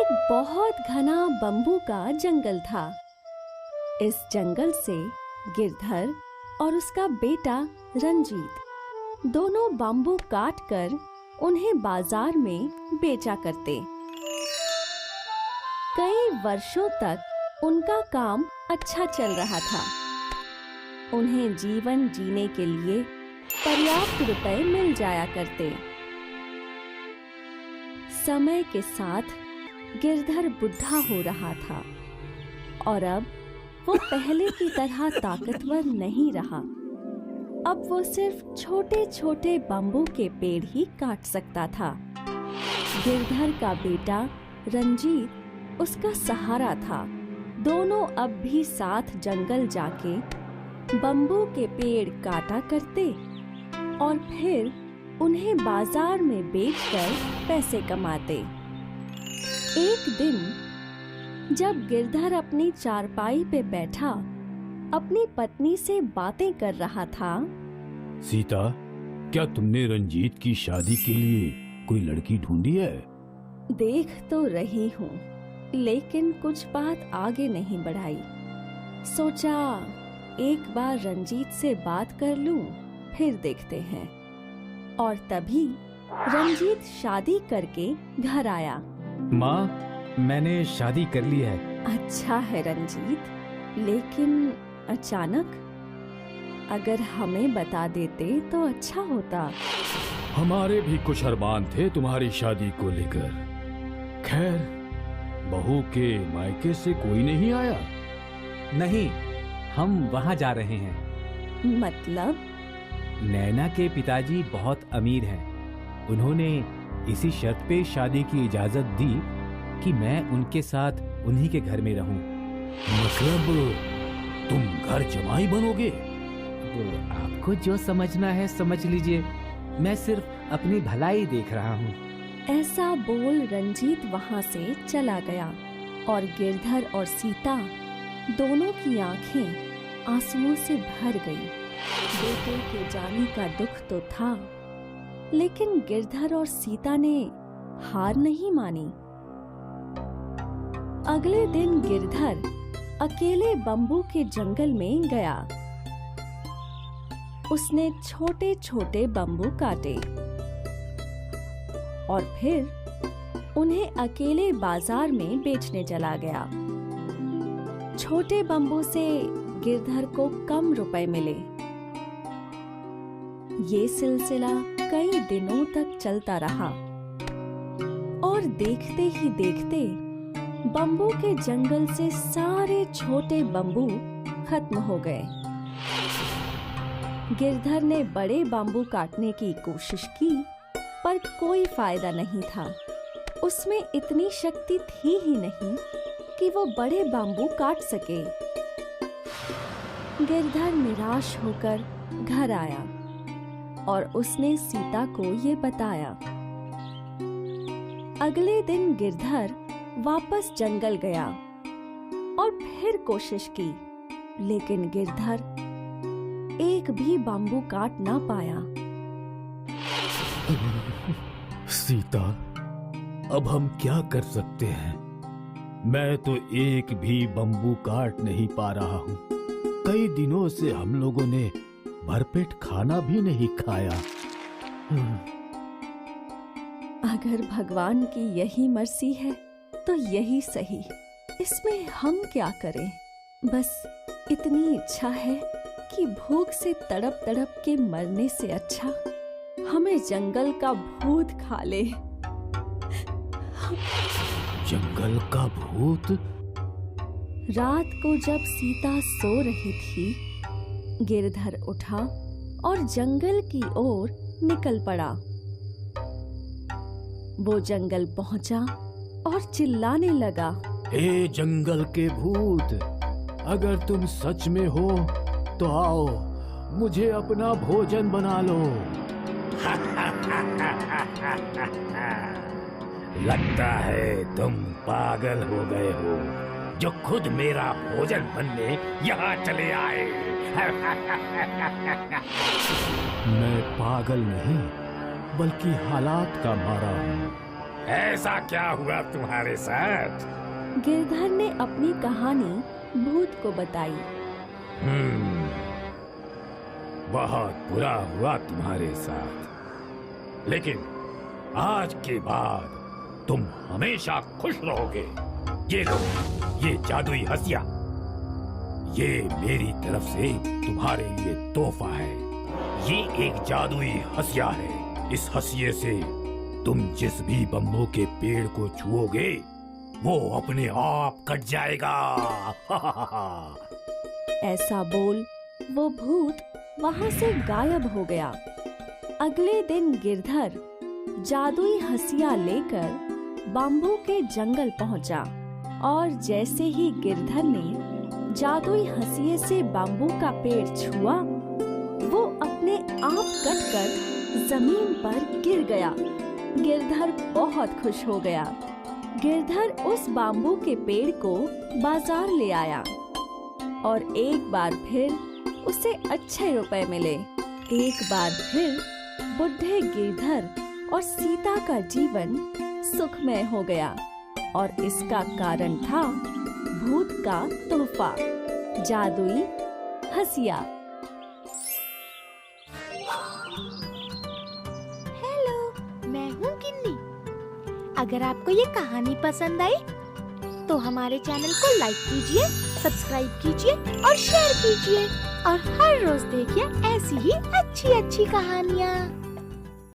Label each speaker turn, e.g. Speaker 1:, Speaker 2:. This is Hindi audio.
Speaker 1: एक बहुत घना बम्बू का जंगल था। इस जंगल से गिरधर और उसका बेटा रंजीत दोनों बम्बू काट कर उन्हें बाजार में बेचा करते। कई वर्षों तक उनका काम अच्छा चल रहा था। उन्हें जीवन जीने के लिए पर्याप्त रुपए मिल जाया करते। समय के साथ गिरधर बुढ़ा हो रहा था और अब वो पहले की तरह ताकतवर नहीं रहा। अब वो सिर्फ छोटे छोटे बम्बू के पेड़ ही काट सकता था। गिरधर का बेटा रंजीत उसका सहारा था। दोनों अब भी साथ जंगल जाके बम्बू के पेड़ काटा करते और फिर उन्हें बाजार में बेचकर पैसे कमाते। एक दिन जब गिरधर अपनी चारपाई पे बैठा अपनी पत्नी से बातें कर रहा था।
Speaker 2: सीता, क्या तुमने रंजीत की शादी के लिए कोई लड़की ढूंढी है?
Speaker 1: देख तो रही हूँ, लेकिन कुछ बात आगे नहीं बढ़ाई। सोचा एक बार रंजीत से बात कर लूं, फिर देखते हैं। और तभी रंजीत शादी करके घर आया।
Speaker 3: माँ, मैंने शादी कर ली है।
Speaker 1: अच्छा है रंजीत, लेकिन अचानक? अगर हमें बता देते तो अच्छा होता।
Speaker 2: हमारे भी कुछ अरमान थे तुम्हारी शादी को लेकर। खैर, बहू के मायके से कोई नहीं आया?
Speaker 3: नहीं, हम वहाँ जा रहे हैं।
Speaker 1: मतलब?
Speaker 3: नैना के पिताजी बहुत अमीर हैं। उन्होंने इसी शर्त पे शादी की इजाजत दी कि मैं उनके साथ उन्हीं के घर में रहूं।
Speaker 2: मतलब तुम घर जमाई बनोगे?
Speaker 3: तो आपको जो समझना है समझ लीजिए। मैं सिर्फ अपनी भलाई देख रहा हूँ।
Speaker 1: ऐसा बोल रंजीत वहाँ से चला गया और गिरधर और सीता दोनों की आंखें आंसुओं से भर गई। बेटे के जाने का दुख तो था, लेकिन गिरधर और सीता ने हार नहीं मानी। अगले दिन गिरधर अकेले बम्बू के जंगल में गया। उसने छोटे छोटे बम्बू काटे और फिर उन्हें अकेले बाजार में बेचने चला गया। छोटे बम्बू से गिरधर को कम रुपए मिले। ये सिलसिला कई दिनों तक चलता रहा और देखते ही देखते बम्बू के जंगल से सारे छोटे बम्बू खत्म हो गए। गिरधर ने बड़े बम्बू काटने की कोशिश की, पर कोई फायदा नहीं था। उसमें इतनी शक्ति थी ही नहीं कि वो बड़े बम्बू काट सके। गिरधर निराश होकर घर आया और उसने सीता को ये बताया। अगले दिन गिरधर वापस जंगल गया और फिर कोशिश की, लेकिन गिरधर एक भी बम्बू काट ना पाया।
Speaker 2: सीता, अब हम क्या कर सकते हैं? मैं तो एक भी बम्बू काट नहीं पा रहा हूँ। कई दिनों से हम लोगों ने भरपेट खाना भी नहीं खाया।
Speaker 1: अगर भगवान की यही मर्जी है तो यही सही। इसमें हम क्या करें? बस इतनी इच्छा है कि भूख से तड़प तड़प के मरने से अच्छा हमें जंगल का भूत खा ले।
Speaker 2: जंगल का भूत?
Speaker 1: रात को जब सीता सो रही थी, गिरधर उठा और जंगल की ओर निकल पड़ा। वो जंगल पहुंचा और चिल्लाने लगा,
Speaker 2: हे जंगल के भूत, अगर तुम सच में हो तो आओ, मुझे अपना भोजन बना लो।
Speaker 4: लगता है तुम पागल हो गए हो, जो खुद मेरा भोजन बनने यहाँ चले आए।
Speaker 2: मैं पागल नहीं, बल्कि हालात का मारा हूँ।
Speaker 4: ऐसा क्या हुआ तुम्हारे साथ?
Speaker 1: गिरधर ने अपनी कहानी भूत को बताई।
Speaker 4: बहुत बुरा हुआ तुम्हारे साथ, लेकिन आज के बाद तुम हमेशा खुश रहोगे। ये लो, ये जादुई हंसिया, ये मेरी तरफ से तुम्हारे लिए तोहफा है। ये एक जादुई हंसिया है। इस हंसिये से तुम जिस भी बम्बू के पेड़ को छुओगे वो अपने आप कट जाएगा।
Speaker 1: ऐसा बोल वो भूत वहां से गायब हो गया। अगले दिन गिरधर जादुई हंसिया लेकर बाम्बू के जंगल पहुंचा और जैसे ही गिरधर ने जादुई हंसिये से बाम्बू का पेड़ छुआ, वो अपने आप कटकर जमीन पर गिर गया। गिरधर बहुत खुश हो गया। गिरधर उस बाम्बू के पेड़ को बाजार ले आया और एक बार फिर उसे अच्छे रुपए मिले। एक बार फिर बुढ़े गिरधर और सीता का जीवन सुखमय हो गया और इसका कारण था भूत का तोहफा, जादुई हंसिया।
Speaker 5: हेलो, मैं हूँ गिन्नी। अगर आपको ये कहानी पसंद आई तो हमारे चैनल को लाइक कीजिए, सब्सक्राइब कीजिए और शेयर कीजिए और हर रोज देखिए ऐसी ही अच्छी अच्छी कहानियाँ।